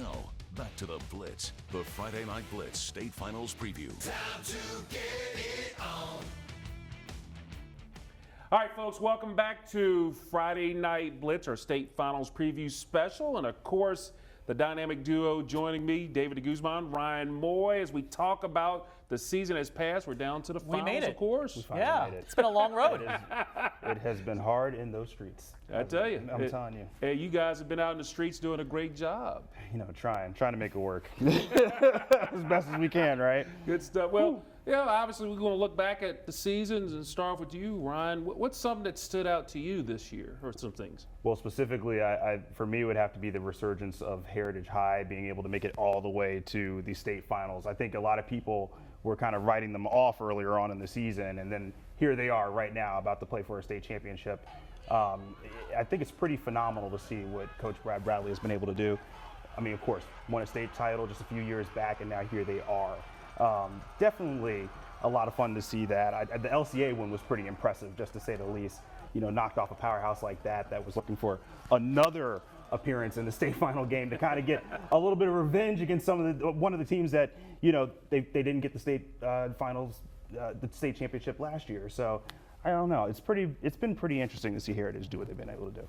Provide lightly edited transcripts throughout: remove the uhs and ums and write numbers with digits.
Now, back to the Blitz, the Friday Night Blitz State Finals preview. Time to get it on. All right, folks, welcome back to Friday Night Blitz, our state finals preview special. And, of course, the dynamic duo joining me, David DeGuzman, Ryan Moye, as we talk about the season has passed. We're down to the finals, made it. Of course. We finally made it. It's been a long road. It has been hard in those streets. I tell you. I'm telling you. Hey, you guys have been out in the streets doing a great job. You know, trying to make it work as best as we can, right? Good stuff. Well, yeah, obviously we're going to look back at the seasons and start with you, Ryan. What's something that stood out to you this year, or some things? Well, specifically, for me, it would have to be the resurgence of Heritage High being able to make it all the way to the state finals. I think a lot of people were kind of writing them off earlier on in the season, and then here they are right now about to play for a state championship. I think it's pretty phenomenal to see what Coach Brad Bradley has been able to do. I mean, of course, won a state title just a few years back, and now here they are. Definitely a lot of fun to see that. The LCA one was pretty impressive, just to say the least. You know, knocked off a powerhouse like that was looking for another appearance in the state final game to kind of get a little bit of revenge against one of the teams that, you know, they didn't get the state finals, the state championship last year. So I don't know. It's been pretty interesting to see Heritage do what they've been able to do.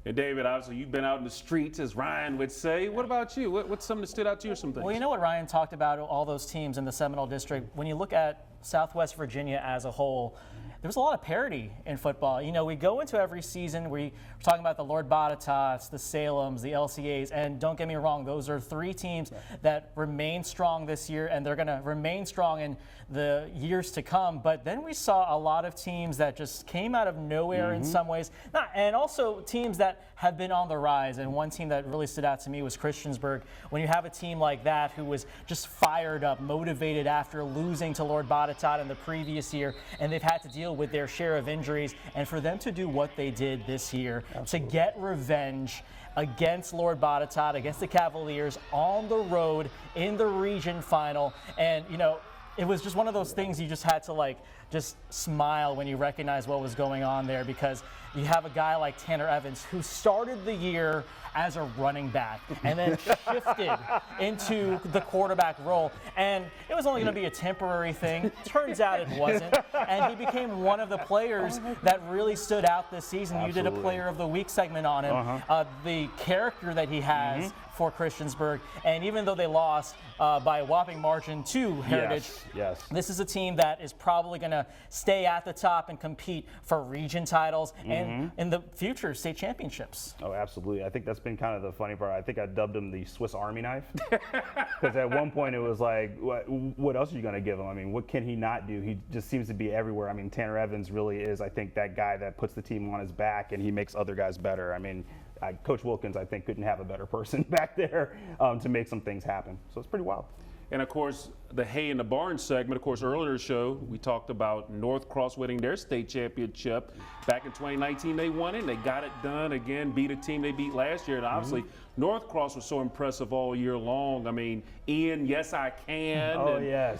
And David, obviously you've been out in the streets, as Ryan would say. What about you? What's something that stood out to you or some things? Well, you know what Ryan talked about, all those teams in the Seminole District. When you look at Southwest Virginia as a whole, there was a lot of parity in football. You know, we go into every season, we're talking about the Lord Botetourts, the Salems, the LCAs, and don't get me wrong, those are three teams that remain strong this year, and they're going to remain strong in the years to come. But then we saw a lot of teams that just came out of nowhere in some ways, and also teams that have been on the rise. And one team that really stood out to me was Christiansburg. When you have a team like that who was just fired up, motivated after losing to Lord Botetourt in the previous year, and they've had to deal with their share of injuries, and for them to do what they did this year, to get revenge against Lord Botetourt, against the Cavaliers on the road in the region final. And, you know, it was just one of those things you just had to just smile when you recognize what was going on there, because you have a guy like Tanner Evans who started the year as a running back and then shifted into the quarterback role. And it was only going to be a temporary thing. Turns out it wasn't. And he became one of the players that really stood out this season. Absolutely. You did a Player of the Week segment on him. The character that he has for Christiansburg. And even though they lost by a whopping margin to Heritage, this is a team that is probably going to stay at the top and compete for region titles and in the future state championships. Oh, absolutely. I think that's been kind of the funny part. I think I dubbed him the Swiss Army knife, because at one point it was like, what else are you going to give him? I mean, what can he not do? He just seems to be everywhere. I mean, Tanner Evans really is, I think, that guy that puts the team on his back and he makes other guys better. I mean, Coach Wilkins, I think, couldn't have a better person back there to make some things happen. So it's pretty wild. And, of course, the Hay in the Barn segment, of course, earlier in the show, we talked about North Cross winning their state championship. Back in 2019, they won it, and they got it done again, beat a team they beat last year. And obviously, North Cross was so impressive all year long. I mean, Ian, Yes I Can,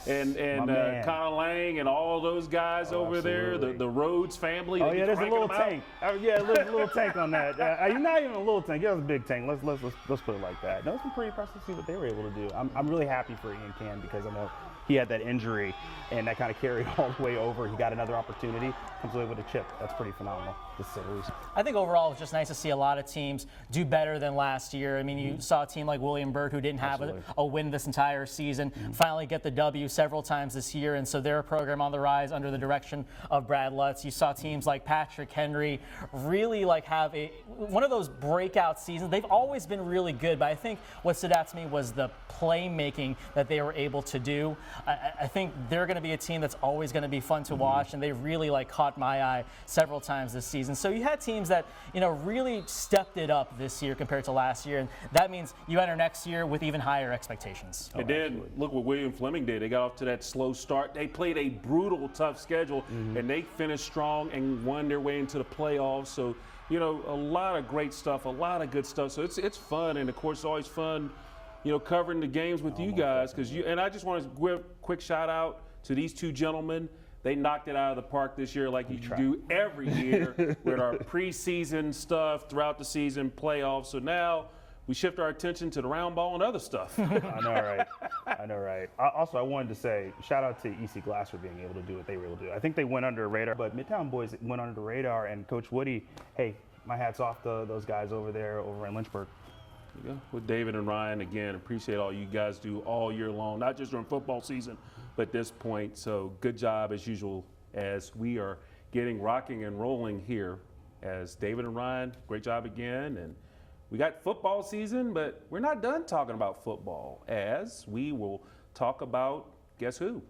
and Connor Lang and all those guys over there, the Rhodes family. Oh, yeah, there's a little tank. Yeah, there's a little tank on that. You're not even a little tank. You're a big tank. Let's put it like that. No, it's been pretty impressive to see what they were able to do. I'm really happy for Ian Can, because I know he had that injury, and that kind of carried all the way over. He got another opportunity, comes away with a chip. That's pretty phenomenal, to say the least. I think overall it's just nice to see a lot of teams do better than last year. I mean, you saw a team like William Byrd, who didn't have a win this entire season, finally get the W several times this year, and so they're a program on the rise under the direction of Brad Lutz. You saw teams like Patrick Henry really have one of those breakout seasons. They've always been really good, but I think what stood out to me was the playmaking that they were able to do. I think they're going to be a team that's always going to be fun to watch, and they really caught my eye several times this season. So you had teams that really stepped it up this year compared to last year, and that means you enter next year with even higher expectations. It did. Look what William Fleming did. They got off to that slow start. They played a brutal, tough schedule, and they finished strong and won their way into the playoffs. So, a lot of great stuff, a lot of good stuff. So it's fun, and of course, it's always fun, covering the games with you guys, and I just want to give a quick shout out to these two gentlemen. They knocked it out of the park this year, like you do every year with our preseason stuff throughout the season, playoffs. So now we shift our attention to the round ball and other stuff. I know, right? I know, right? Also, I wanted to say, shout out to EC Glass for being able to do what they were able to do. I think they went under the radar, but Midtown boys went under the radar, and Coach Woody, hey, my hat's off to those guys over there over in Lynchburg. Yeah, with David and Ryan, again, appreciate all you guys do all year long, not just during football season, but this point. So good job as usual as we are getting rocking and rolling here as David and Ryan, great job again. And we got football season, but we're not done talking about football as we will talk about, guess who?